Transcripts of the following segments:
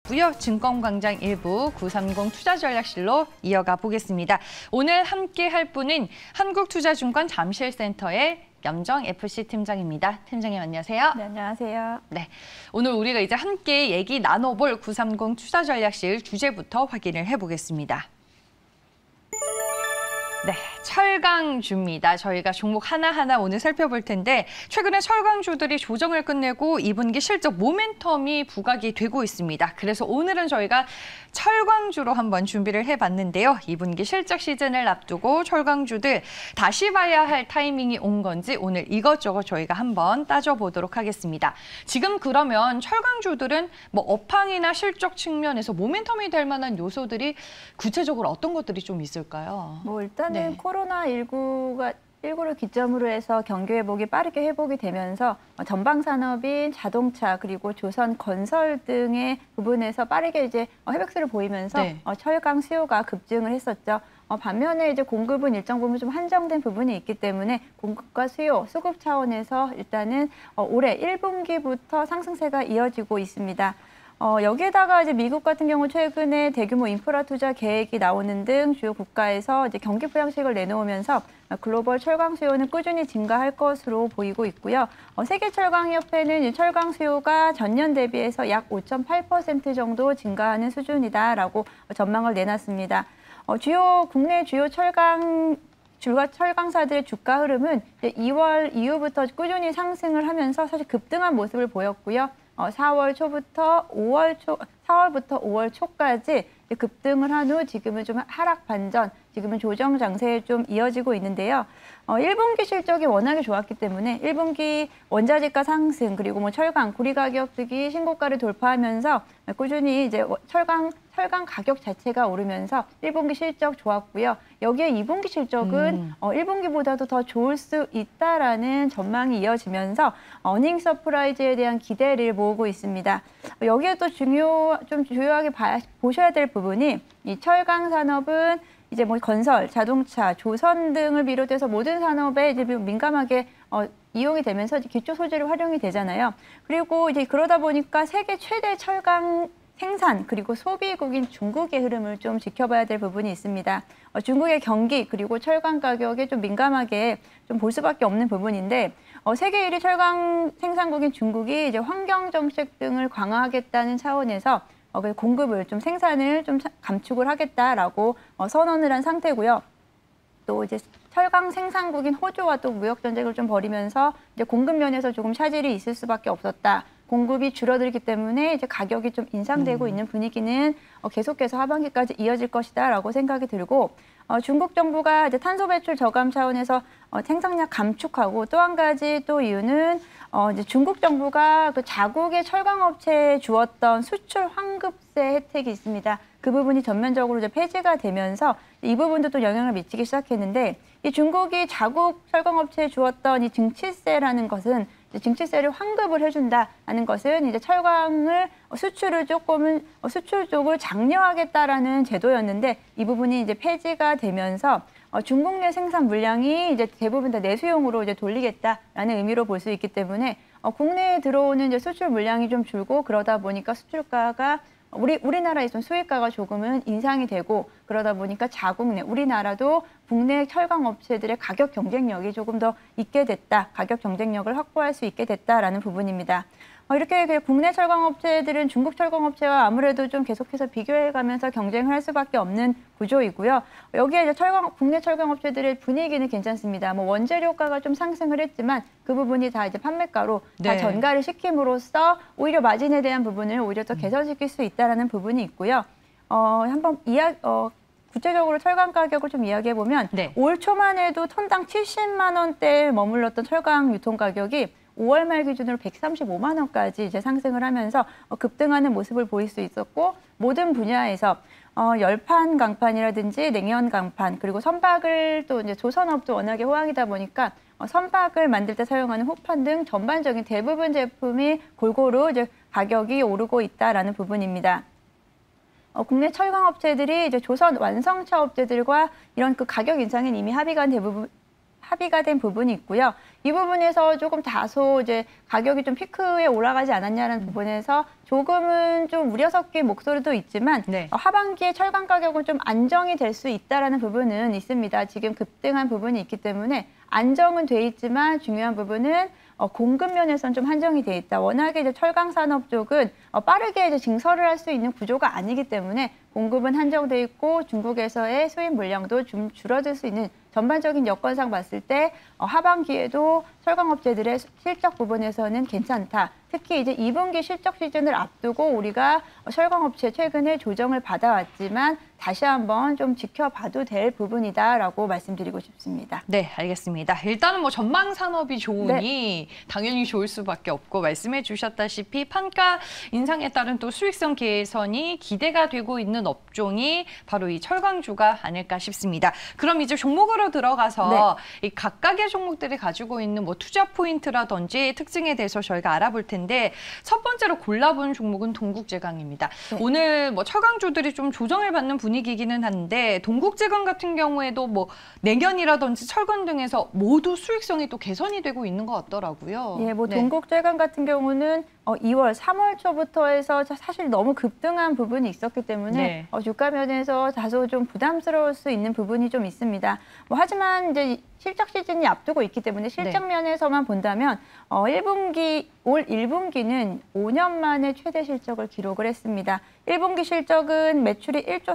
고요. 증권광장 1부 930 투자전략실로 이어가 보겠습니다. 오늘 함께 할 분은 한국투자증권 잠실센터의 염정FC 팀장입니다. 팀장님 안녕하세요. 네, 안녕하세요. 네, 오늘 우리가 이제 함께 얘기 나눠볼 930 투자전략실 주제부터 확인을 해보겠습니다. 네, 철강주입니다. 저희가 종목 하나하나 오늘 살펴볼 텐데 최근에 철강주들이 조정을 끝내고 2분기 실적 모멘텀이 부각이 되고 있습니다. 그래서 오늘은 저희가 철강주로 한번 준비를 해봤는데요. 2분기 실적 시즌을 앞두고 철강주들 다시 봐야 할 타이밍이 온 건지 오늘 이것저것 저희가 한번 따져보도록 하겠습니다. 지금 그러면 철강주들은 뭐 업황이나 실적 측면에서 모멘텀이 될 만한 요소들이 구체적으로 어떤 것들이 좀 있을까요? 뭐 일단은 네. 코로나19를 기점으로 해서 경기 회복이 빠르게 회복이 되면서 전방 산업인 자동차 그리고 조선 건설 등의 부분에서 빠르게 이제 회복세를 보이면서 네. 철강 수요가 급증을 했었죠. 반면에 이제 공급은 일정 부분 좀 한정된 부분이 있기 때문에 공급과 수요, 수급 차원에서 일단은 올해 1분기부터 상승세가 이어지고 있습니다. 여기에다가 이제 미국 같은 경우 최근에 대규모 인프라 투자 계획이 나오는 등 주요 국가에서 이제 경기 부양책을 내놓으면서 글로벌 철강 수요는 꾸준히 증가할 것으로 보이고 있고요. 세계철강협회는 철강 수요가 전년 대비해서 약 5.8% 정도 증가하는 수준이다라고 전망을 내놨습니다. 국내 주요 철강사들의 주가 흐름은 2월 이후부터 꾸준히 상승을 하면서 사실 급등한 모습을 보였고요. 4월부터 5월 초까지 급등을 한 후 지금은 좀 하락 반전, 지금은 조정 장세에 좀 이어지고 있는데요. 1분기 실적이 워낙에 좋았기 때문에 1분기 원자재가 상승 그리고 뭐 철강, 구리 가격 등이 신고가를 돌파하면서 꾸준히 이제 철강 가격 자체가 오르면서 1분기 실적 좋았고요. 여기에 2분기 실적은 1분기보다도 더 좋을 수 있다라는 전망이 이어지면서 어닝 서프라이즈에 대한 기대를 모으고 있습니다. 여기에 또 주요하게 보셔야 될 부분이 이 철강 산업은 이제 뭐 건설, 자동차, 조선 등을 비롯해서 모든 산업에 이제 민감하게 이용이 되면서 기초 소재로 활용이 되잖아요. 그리고 이제 그러다 보니까 세계 최대 철강 생산 그리고 소비국인 중국의 흐름을 좀 지켜봐야 될 부분이 있습니다. 중국의 경기 그리고 철강 가격에 좀 민감하게 좀 볼 수밖에 없는 부분인데 세계 1위 철강 생산국인 중국이 이제 환경 정책 등을 강화하겠다는 차원에서 공급을 좀 생산을 좀 감축을 하겠다라고 선언을 한 상태고요. 또 이제 철강 생산국인 호주와 또 무역 전쟁을 좀 벌이면서 이제 공급 면에서 조금 차질이 있을 수밖에 없었다. 공급이 줄어들기 때문에 이제 가격이 좀 인상되고 있는 분위기는 계속해서 하반기까지 이어질 것이다라고 생각이 들고 중국 정부가 이제 탄소 배출 저감 차원에서 생산량 감축하고 또 한 가지 또 이유는 이제 중국 정부가 그 자국의 철강 업체에 주었던 수출 환급세 혜택이 있습니다. 그 부분이 전면적으로 이제 폐지가 되면서 이 부분도 또 영향을 미치기 시작했는데 이 중국이 자국 철강 업체에 주었던 이 증치세라는 것은 증치세를 환급을 해준다는 것은 이제 철강을 수출 쪽을 장려하겠다라는 제도였는데 이 부분이 이제 폐지가 되면서 중국 내 생산 물량이 이제 대부분 다 내수용으로 이제 돌리겠다라는 의미로 볼 수 있기 때문에 국내에 들어오는 이제 수출 물량이 좀 줄고 그러다 보니까 수출가가 우리나라에선 수입가가 조금은 인상이 되고 그러다 보니까 자국 내 우리나라도 국내 철강 업체들의 가격 경쟁력이 조금 더 있게 됐다. 가격 경쟁력을 확보할 수 있게 됐다라는 부분입니다. 이렇게 국내 철강 업체들은 중국 철강 업체와 아무래도 좀 계속해서 비교해가면서 경쟁을 할 수밖에 없는 구조이고요. 여기에 이제 국내 철강 업체들의 분위기는 괜찮습니다. 뭐 원재료가가 좀 상승을 했지만 그 부분이 다 이제 판매가로 다 전가를 시킴으로써 오히려 마진에 대한 부분을 오히려 더 개선시킬 수 있다라는 부분이 있고요. 한번 구체적으로 철강 가격을 좀 이야기해 보면 올 초만 해도 톤당 70만 원대에 머물렀던 철강 유통 가격이 5월 말 기준으로 135만 원까지 이제 상승을 하면서 급등하는 모습을 보일 수 있었고 모든 분야에서 열판 강판이라든지 냉연 강판 그리고 선박을 또 이제 조선업도 워낙에 호황이다 보니까 선박을 만들 때 사용하는 호판 등 전반적인 대부분 제품이 골고루 이제 가격이 오르고 있다라는 부분입니다. 국내 철강 업체들이 이제 조선 완성차 업체들과 이런 그 가격 인상에 이미 합의가 된 합의가 된 부분이 있고요. 이 부분에서 조금 다소 이제 가격이 좀 피크에 올라가지 않았냐는 부분에서 조금은 좀 우려 섞인 목소리도 있지만 네. 하반기에 철강 가격은 좀 안정이 될 수 있다라는 부분은 있습니다. 지금 급등한 부분이 있기 때문에 안정은 돼 있지만 중요한 부분은 공급 면에서는 좀 한정이 돼 있다. 워낙에 이제 철강 산업 쪽은 빠르게 이제 증설을 할 수 있는 구조가 아니기 때문에 공급은 한정돼 있고 중국에서의 수입 물량도 좀 줄어들 수 있는 전반적인 여건상 봤을 때 하반기에도 철강업체들의 실적 부분에서는 괜찮다. 특히 이제 2분기 실적 시즌을 앞두고 우리가 철강업체 최근에 조정을 받아왔지만 다시 한번 좀 지켜봐도 될 부분이다라고 말씀드리고 싶습니다. 네, 알겠습니다. 일단은 뭐 전망 산업이 좋으니 당연히 좋을 수밖에 없고 말씀해 주셨다시피 판가 인상에 따른 또 수익성 개선이 기대가 되고 있는 업종이 바로 이 철강주가 아닐까 싶습니다. 그럼 이제 종목으로 들어가서 이 각각의 종목들이 가지고 있는 뭐 투자 포인트라든지 특징에 대해서 저희가 알아볼 텐데 첫 번째로 골라본 종목은 동국제강입니다. 오늘 뭐 철강주들이 좀 조정을 받는 분위기기는 한데 동국제강 같은 경우에도 뭐 냉연이라든지 철근 등에서 모두 수익성이 또 개선이 되고 있는 것 같더라고요. 예, 뭐 동국제강 같은 경우는 2월, 3월 초부터 해서 사실 너무 급등한 부분이 있었기 때문에 주가 면에서 다소 좀 부담스러울 수 있는 부분이 좀 있습니다. 뭐 하지만 이제 실적 시즌이 앞두고 있기 때문에 실적 면에서만 본다면 올 1분기는 5년 만에 최대 실적을 기록을 했습니다. 1분기 실적은 매출이 1조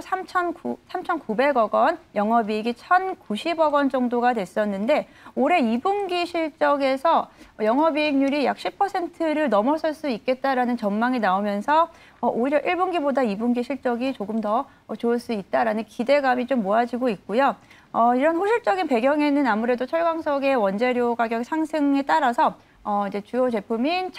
3,900억 원, 영업이익이 1,090억 원 정도가 됐었는데 올해 2분기 실적에서 영업이익률이 약 10%를 넘어설 수 있겠다라는 전망이 나오면서 오히려 1분기보다 2분기 실적이 조금 더 좋을 수 있다라는 기대감이 좀 모아지고 있고요. 이런 호실적인 배경에는 아무래도 철광석의 원재료 가격 상승에 따라서 이제 주요 제품인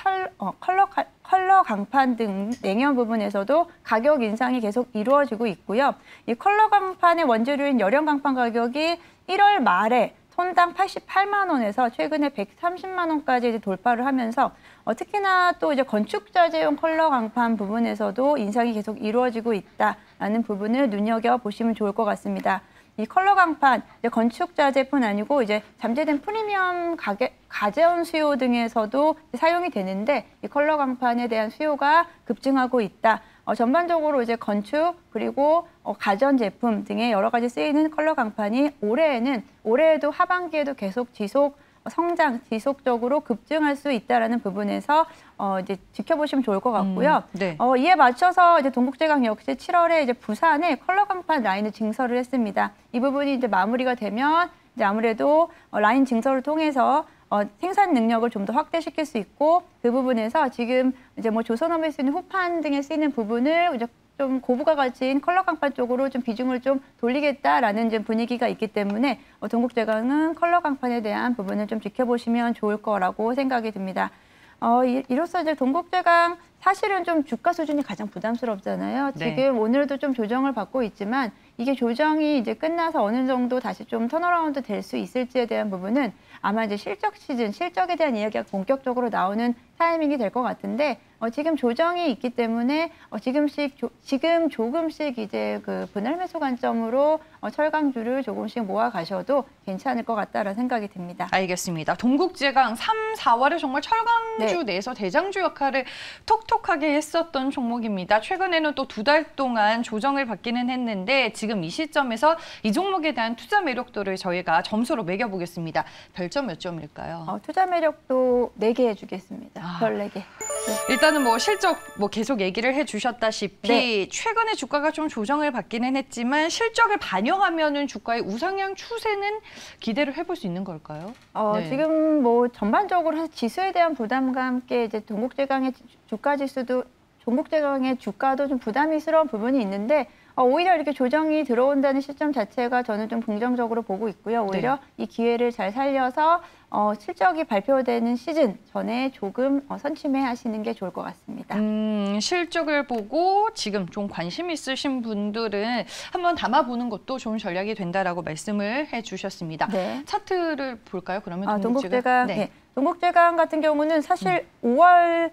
컬러 강판 등 냉연 부분에서도 가격 인상이 계속 이루어지고 있고요. 이 컬러 강판의 원재료인 열연 강판 가격이 1월 말에 톤당 88만 원에서 최근에 130만 원까지 이제 돌파를 하면서 특히나 또 이제 건축자재용 컬러 강판 부분에서도 인상이 계속 이루어지고 있다라는 부분을 눈여겨 보시면 좋을 것 같습니다. 이 컬러 강판, 건축자재뿐 아니고 이제 잠재된 프리미엄 가전 수요 등에서도 사용이 되는데 이 컬러 강판에 대한 수요가 급증하고 있다. 전반적으로 이제 건축 그리고 가전 제품 등의 여러 가지 쓰이는 컬러 강판이 올해에도 하반기에도 계속 지속적으로 급증할 수 있다라는 부분에서 이제 지켜보시면 좋을 것 같고요. 이에 맞춰서 이제 동국제강 역시 7월에 이제 부산에 컬러 강판 라인을 증설을 했습니다. 이 부분이 이제 마무리가 되면 이제 아무래도 라인 증설을 통해서 생산 능력을 좀 더 확대시킬 수 있고 그 부분에서 지금 이제 뭐 조선업에 쓰이는 후판 등에 쓰이는 부분을 이제 좀 고부가 가치인 컬러 강판 쪽으로 좀 비중을 좀 돌리겠다라는 좀 분위기가 있기 때문에 동국제강은 컬러 강판에 대한 부분을 좀 지켜보시면 좋을 거라고 생각이 듭니다. 이로써 이제 동국제강 사실은 좀 주가 수준이 가장 부담스럽잖아요. 지금 오늘도 좀 조정을 받고 있지만 이게 조정이 이제 끝나서 어느 정도 다시 좀 턴어라운드 될 수 있을지에 대한 부분은 아마 이제 실적에 대한 이야기가 본격적으로 나오는 타이밍이 될 것 같은데 지금 조정이 있기 때문에 지금 조금씩 이제 그 분할 매수 관점으로 철강주를 조금씩 모아 가셔도 괜찮을 것 같다라는 생각이 듭니다. 알겠습니다. 동국제강 3, 4월에 정말 철강주 내에서 대장주 역할을 톡톡하게 했었던 종목입니다. 최근에는 또 2달 동안 조정을 받기는 했는데 지금 이 시점에서 이 종목에 대한 투자 매력도를 저희가 점수로 매겨보겠습니다. 별점 몇 점일까요? 투자 매력도 4개 해주겠습니다. 별 4개. 일단은 뭐 실적 계속 얘기를 해주셨다시피 최근에 주가가 좀 조정을 받기는 했지만 실적을 반영하면은 주가의 우상향 추세는 기대를 해볼 수 있는 걸까요? 지금 뭐 전반적으로 지수에 대한 부담과 함께 이제 동국제강의 동국제강의 주가도 좀 부담스러운 부분이 있는데 오히려 이렇게 조정이 들어온다는 시점 자체가 저는 좀 긍정적으로 보고 있고요. 오히려 이 기회를 잘 살려서 실적이 발표되는 시즌 전에 조금 선침해하시는 게 좋을 것 같습니다. 실적을 보고 지금 좀 관심 있으신 분들은 한번 담아보는 것도 좋은 전략이 된다라고 말씀을 해주셨습니다. 차트를 볼까요? 그러면 동국제강. 동국제강 같은 경우는 사실 5월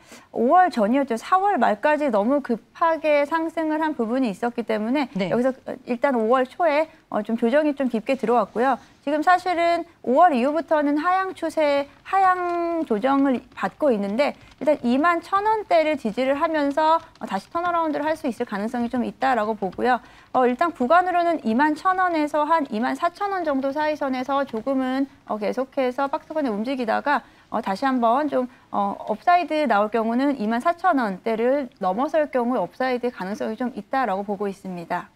전이었죠. 4월 말까지 너무 급하게 상승을 한 부분이 있었기 때문에 여기서 일단 5월 초에 좀 조정이 좀 깊게 들어왔고요. 지금 사실은 5월 이후부터는 하향 추세, 하향 조정을 받고 있는데 일단 21,000원대를 지지를 하면서 다시 턴어라운드를 할 수 있을 가능성이 좀 있다라고 보고요. 일단 구간으로는 21,000원에서 한 24,000원 정도 사이선에서 조금은 계속해서 박스권에 움직이다가 다시 한번 좀 업사이드 나올 경우는 24,000원대를 넘어설 경우에 업사이드 가능성이 좀 있다라고 보고 있습니다.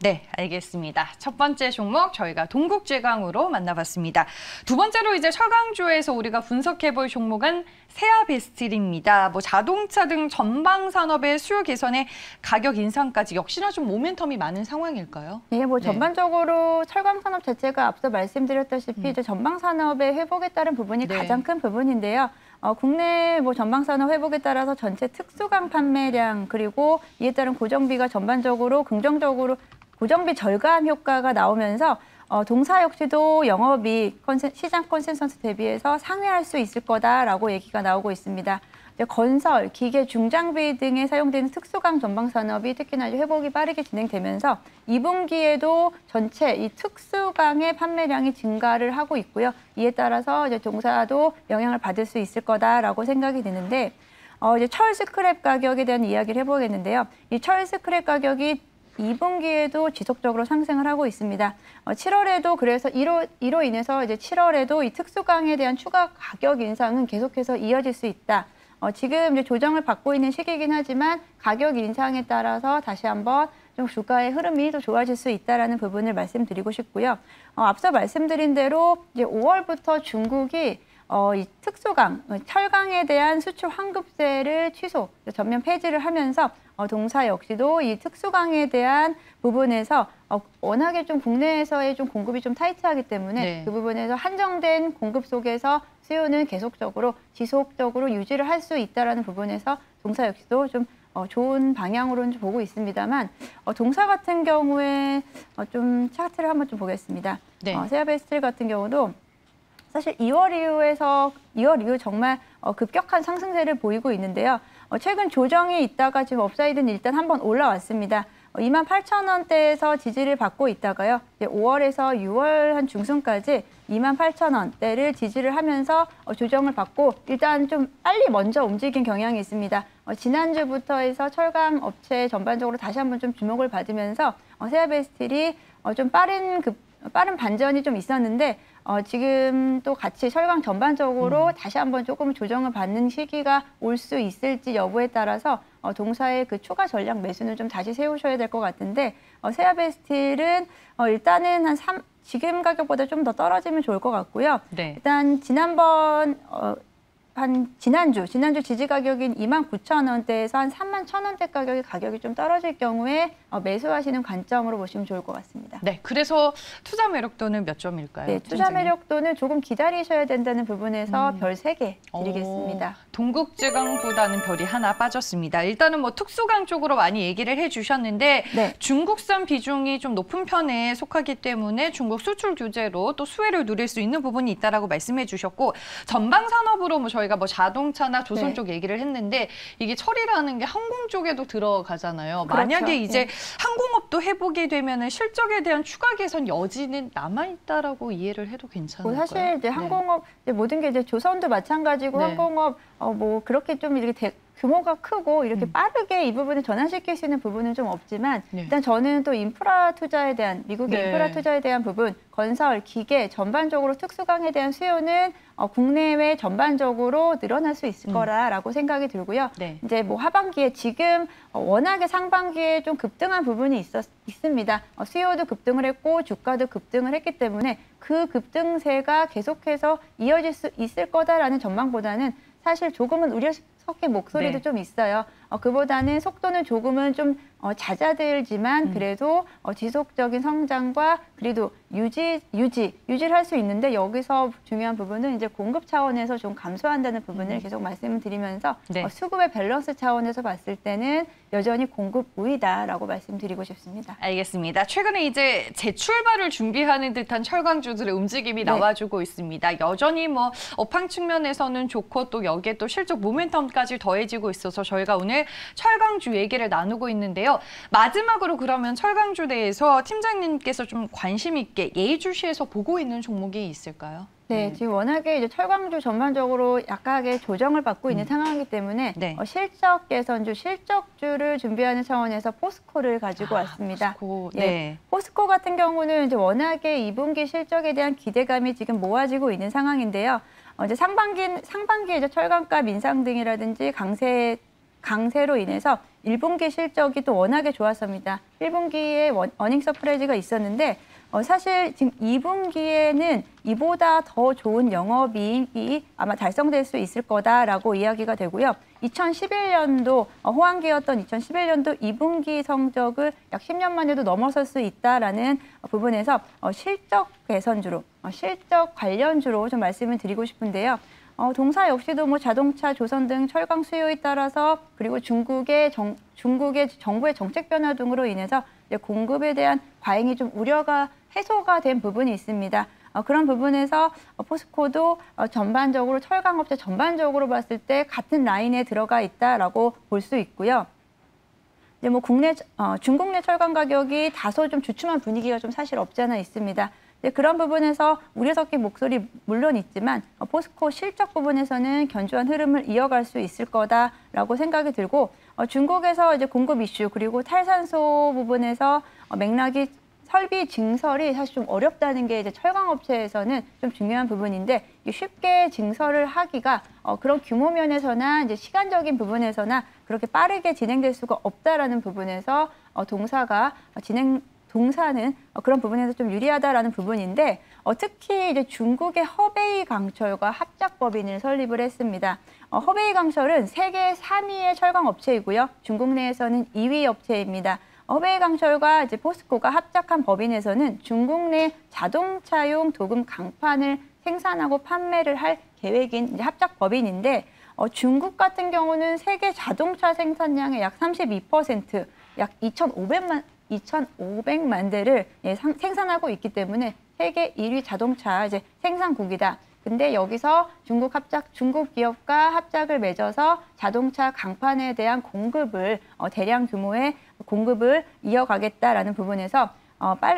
네, 알겠습니다. 첫 번째 종목 저희가 동국제강으로 만나봤습니다. 두 번째로 이제 철강주에서 우리가 분석해볼 종목은 세아베스틸입니다. 뭐 자동차 등 전방 산업의 수요 개선에 가격 인상까지 역시나 좀 모멘텀이 많은 상황일까요? 네, 뭐 전반적으로 철강 산업 자체가 앞서 말씀드렸다시피 이제 전방 산업의 회복에 따른 부분이 가장 큰 부분인데요. 국내 뭐 전방 산업 회복에 따라서 전체 특수강 판매량 그리고 이에 따른 고정비가 전반적으로 긍정적으로 고정비 절감 효과가 나오면서 동사 역시도 영업이익 시장 컨센서스 대비해서 상회할 수 있을 거다라고 얘기가 나오고 있습니다. 건설, 기계, 중장비 등에 사용되는 특수강 전방 산업이 특히나 회복이 빠르게 진행되면서 2분기에도 전체 이 특수강의 판매량이 증가를 하고 있고요. 이에 따라서 이제 동사도 영향을 받을 수 있을 거다라고 생각이 드는데 이제 철 스크랩 가격에 대한 이야기를 해보겠는데요. 이 철 스크랩 가격이 2분기에도 지속적으로 상승을 하고 있습니다. 7월에도 그래서 이로 인해서 이제 7월에도 이 특수강에 대한 추가 가격 인상은 계속해서 이어질 수 있다. 지금 이제 조정을 받고 있는 시기이긴 하지만 가격 인상에 따라서 다시 한번 좀 주가의 흐름이 더 좋아질 수 있다라는 부분을 말씀드리고 싶고요. 앞서 말씀드린 대로 이제 5월부터 중국이 이 특수강, 철강에 대한 수출 환급세를 취소, 전면 폐지를 하면서 동사 역시도 이 특수강에 대한 부분에서 워낙에 좀 국내에서의 좀 공급이 좀 타이트하기 때문에 그 부분에서 한정된 공급 속에서 수요는 계속적으로 지속적으로 유지를 할 수 있다라는 부분에서 동사 역시도 좀 좋은 방향으로는 좀 보고 있습니다만 동사 같은 경우에 좀 차트를 한번 좀 보겠습니다. 세아베스틸 같은 경우도 사실 2월 이후 정말 급격한 상승세를 보이고 있는데요. 최근 조정이 있다가 지금 업사이드는 일단 한번 올라왔습니다. 28,000원대에서 지지를 받고 있다가요. 5월에서 6월 한 중순까지 28,000원대를 지지를 하면서 조정을 받고 일단 좀 빨리 먼저 움직인 경향이 있습니다. 지난주부터 해서 철강 업체 전반적으로 다시 한번 좀 주목을 받으면서 세아베스틸이 좀 빠른 반전이 좀 있었는데 지금 또 같이 철강 전반적으로 다시 한번 조금 조정을 받는 시기가 올 수 있을지 여부에 따라서 동사의 그 추가 전략 매수는 좀 다시 세우셔야 될 것 같은데 세아베스틸은 일단은 지금 가격보다 좀 더 떨어지면 좋을 것 같고요. 일단 지난번 지난주 지지 가격인 29,000원대에서 한 31,000원대 가격이 좀 떨어질 경우에 매수하시는 관점으로 보시면 좋을 것 같습니다. 네, 그래서 투자 매력도는 몇 점일까요? 네, 투자 매력도는 조금 기다리셔야 된다는 부분에서 별 3개 드리겠습니다. 동국제강보다는 별이 하나 빠졌습니다. 일단은 뭐 특수강 쪽으로 많이 얘기를 해주셨는데 중국산 비중이 좀 높은 편에 속하기 때문에 중국 수출 규제로 또 수혜를 누릴 수 있는 부분이 있다라고 말씀해 주셨고 전방 산업으로 뭐 저희가 뭐 자동차나 조선 쪽 얘기를 했는데 이게 철이라는 게 항공 쪽에도 들어가잖아요. 만약에 이제 항공업도 회복이 되면은 실적에 대한 추가 개선 여지는 남아 있다라고 이해를 해도 괜찮을까요? 사실 이제 항공업 이제 모든 게 이제 조선도 마찬가지고 항공업 뭐 그렇게 좀 이렇게 규모가 크고 이렇게 빠르게 이 부분을 전환시킬 수 있는 부분은 좀 없지만 일단 저는 또 인프라 투자에 대한 미국의 인프라 투자에 대한 부분, 건설, 기계 전반적으로 특수강에 대한 수요는 국내외 전반적으로 늘어날 수 있을 거라고 생각이 들고요. 이제 뭐 하반기에 지금 워낙에 상반기에 좀 급등한 부분이 있습니다. 수요도 급등을 했고 주가도 급등을 했기 때문에 그 급등세가 계속해서 이어질 수 있을 거다라는 전망보다는 사실 조금은 우려 섞인 목소리도 좀 있어요. 그보다는 속도는 조금은 좀 잦아들지만 그래도 지속적인 성장과 그래도 유지를 할 수 있는데 여기서 중요한 부분은 이제 공급 차원에서 좀 감소한다는 부분을 계속 말씀을 드리면서 수급의 밸런스 차원에서 봤을 때는 여전히 공급 우위다라고 말씀드리고 싶습니다. 알겠습니다. 최근에 이제 재출발을 준비하는 듯한 철강주들의 움직임이 나와주고 있습니다. 여전히 뭐 업황 측면에서는 좋고 또 여기에 또 실적 모멘텀까지 분위기까지 더해지고 있어서 저희가 오늘 철강주 얘기를 나누고 있는데요. 마지막으로 그러면 철강주 내에서 팀장님께서 좀 관심 있게 예의주시에서 보고 있는 종목이 있을까요? 네, 지금 워낙에 이제 철강주 전반적으로 약하게 조정을 받고 있는 상황이기 때문에 네. 실적 개선주, 실적주를 준비하는 차원에서 포스코를 가지고 왔습니다. 포스코. 예, 네. 포스코 같은 경우는 이제 워낙에 2분기 실적에 대한 기대감이 지금 모아지고 있는 상황인데요. 이제 상반기에 이제 철강값 인상 등이라든지 강세로 인해서 1분기 실적이 또 워낙에 좋았습니다. 1분기에 어닝 서프라이즈가 있었는데 사실 지금 2분기에는 이보다 더 좋은 영업이익이 아마 달성될 수 있을 거다라고 이야기가 되고요. 2011년도 호황기였던 2011년도 2분기 성적을 약 10년 만에도 넘어설 수 있다라는 부분에서 실적 개선주로, 실적 관련주로 좀 말씀을 드리고 싶은데요. 동사 역시도 뭐 자동차, 조선 등 철강 수요에 따라서 그리고 중국의 정부의 정책 변화 등으로 인해서 이제 공급에 대한 과잉이 좀 우려가 해소가 된 부분이 있습니다. 그런 부분에서 포스코도 전반적으로 철강업체 전반적으로 봤을 때 같은 라인에 들어가 있다라고 볼 수 있고요. 이제 뭐 중국 내 철강 가격이 다소 좀 주춤한 분위기가 좀 사실 없지 않아 있습니다. 그런 부분에서 우려 섞인 목소리 물론 있지만 포스코 실적 부분에서는 견조한 흐름을 이어갈 수 있을 거다라고 생각이 들고 중국에서 이제 공급 이슈 그리고 탈산소 부분에서 맥락이 설비 증설이 사실 좀 어렵다는 게 이제 철강업체에서는 좀 중요한 부분인데 쉽게 증설을 하기가 그런 규모 면에서나 이제 시간적인 부분에서나 그렇게 빠르게 진행될 수가 없다라는 부분에서 동사는 그런 부분에서 좀 유리하다라는 부분인데 특히 이제 중국의 허베이 강철과 합작법인을 설립을 했습니다. 허베이 강철은 세계 3위의 철강 업체이고요. 중국 내에서는 2위 업체입니다. 허베이 강철과 이제 포스코가 합작한 법인에서는 중국 내 자동차용 도금 강판을 생산하고 판매를 할 계획인 이제 합작 법인인데 중국 같은 경우는 세계 자동차 생산량의 약 32%, 약 2,500만 대를 생산하고 있기 때문에 세계 1위 자동차 이제 생산국이다. 근데 여기서 중국 기업과 합작을 맺어서 자동차 강판에 대한 공급을 대량 규모의 공급을 이어가겠다라는 부분에서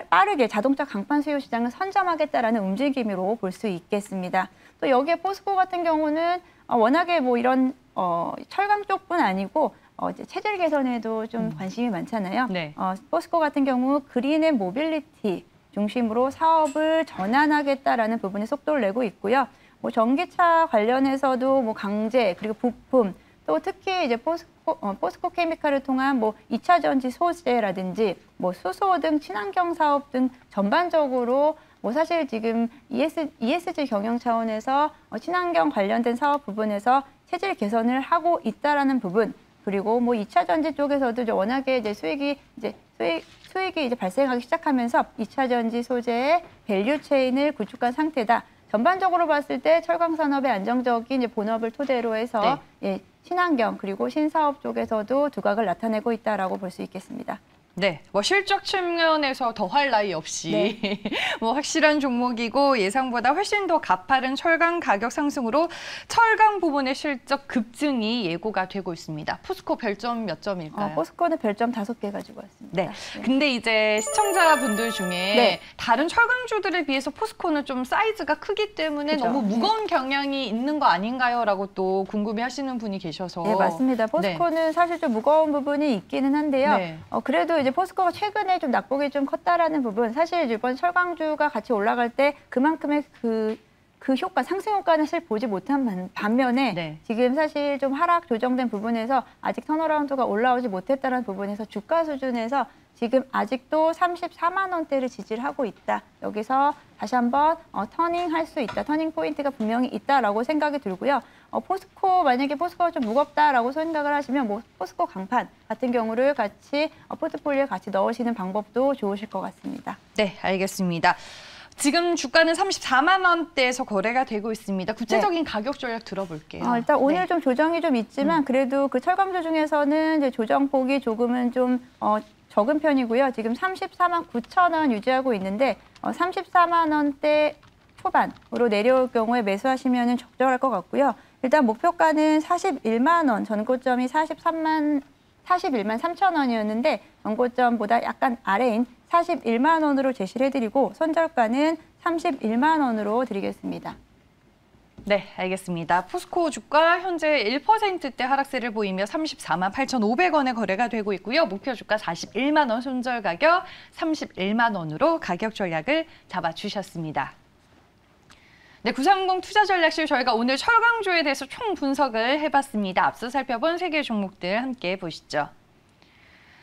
빠르게 자동차 강판 수요 시장을 선점하겠다라는 움직임으로 볼 수 있겠습니다. 또 여기에 포스코 같은 경우는 워낙에 뭐 이런 철강 쪽뿐 아니고 이제 체질 개선에도 좀 관심이 많잖아요. 네. 포스코 같은 경우 그린 앤 모빌리티 중심으로 사업을 전환하겠다라는 부분에 속도를 내고 있고요. 뭐 전기차 관련해서도 뭐 강제 그리고 부품 또 특히 이제 포스코 케미칼을 통한 뭐 2차 전지 소재라든지 뭐 수소 등 친환경 사업 등 전반적으로 뭐 사실 지금 ESG 경영 차원에서 친환경 관련된 사업 부분에서 체질 개선을 하고 있다라는 부분. 그리고 뭐 2차 전지 쪽에서도 이제 워낙에 이제 수익이 이제 발생하기 시작하면서 2차 전지 소재의 밸류 체인을 구축한 상태다. 전반적으로 봤을 때 철강 산업의 안정적인 이제 본업을 토대로 해서 예, 친환경 그리고 신사업 쪽에서도 두각을 나타내고 있다라고 볼 수 있겠습니다. 네, 뭐 실적 측면에서 더할 나위 없이 뭐 확실한 종목이고 예상보다 훨씬 더 가파른 철강 가격 상승으로 철강 부분의 실적 급증이 예고가 되고 있습니다. 포스코 별점 몇 점일까요? 포스코는 별점 5개 가지고 왔습니다. 네. 근데 이제 시청자분들 중에 다른 철강주들에 비해서 포스코는 좀 사이즈가 크기 때문에 그죠. 너무 무거운 경향이 있는 거 아닌가요? 라고 또 궁금해하시는 분이 계셔서. 네, 맞습니다. 포스코는 사실 좀 무거운 부분이 있기는 한데요. 그래도 이제 포스코가 최근에 좀 낙폭이 좀 컸다라는 부분, 사실 이번 철강주가 같이 올라갈 때 그만큼의 그 효과, 상승 효과는 사실 보지 못한 반면에 지금 사실 좀 하락 조정된 부분에서 아직 턴어라운드가 올라오지 못했다는 부분에서 주가 수준에서 지금 아직도 34만 원대를 지지를 하고 있다. 여기서 다시 한번 터닝할 수 있다. 터닝 포인트가 분명히 있다라고 생각이 들고요. 만약에 포스코가 좀 무겁다라고 생각을 하시면 뭐 포스코 강판 같은 경우를 같이 포트폴리오에 같이 넣으시는 방법도 좋으실 것 같습니다. 네, 알겠습니다. 지금 주가는 34만 원대에서 거래가 되고 있습니다. 구체적인 가격 전략 들어볼게요. 일단 오늘 좀 조정이 좀 있지만 그래도 그 철강주 중에서는 이제 조정폭이 조금은 좀 적은 편이고요. 지금 34만 9천 원 유지하고 있는데 34만 원대 초반으로 내려올 경우에 매수하시면 적절할 것 같고요. 일단 목표가는 41만 원, 전고점이 41만 3천 원이었는데 전고점보다 약간 아래인 41만 원으로 제시를 해드리고 손절가는 31만 원으로 드리겠습니다. 네, 알겠습니다. 포스코 주가 현재 1%대 하락세를 보이며 34만 8,500원에 거래가 되고 있고요. 목표 주가 41만 원, 손절 가격 31만 원으로 가격 전략을 잡아주셨습니다. 네, 930 투자 전략실 저희가 오늘 철강주에 대해서 총 분석을 해봤습니다. 앞서 살펴본 3개 종목들 함께 보시죠.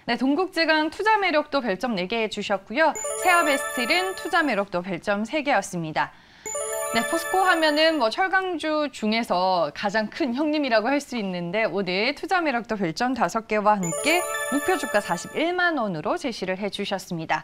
네, 동국지강 투자 매력도 별점 4개 해주셨고요. 세아베스틸은 투자 매력도 별점 3개였습니다. 네, 포스코 하면은 철강주 중에서 가장 큰 형님이라고 할 수 있는데 오늘 투자 매력도 별점 5개와 함께 목표 주가 41만 원으로 제시를 해주셨습니다.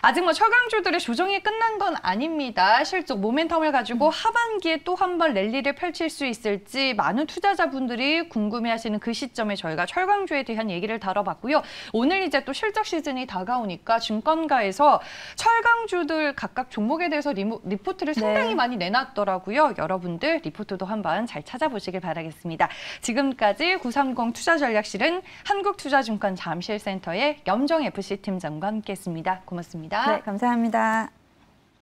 아직 철강주들의 조정이 끝난 건 아닙니다. 실적 모멘텀을 가지고 하반기에 또 한 번 랠리를 펼칠 수 있을지 많은 투자자분들이 궁금해하시는 그 시점에 저희가 철강주에 대한 얘기를 다뤄봤고요. 오늘 이제 또 실적 시즌이 다가오니까 증권가에서 철강주들 각각 종목에 대해서 리포트를 상당히 많이 내놨더라고요. 여러분들 리포트도 한번 잘 찾아보시길 바라겠습니다. 지금까지 930 투자전략실은 한국투자증권 잠실센터의 염정FC 팀장과 함께했습니다. 고맙습니다. 네, 감사합니다.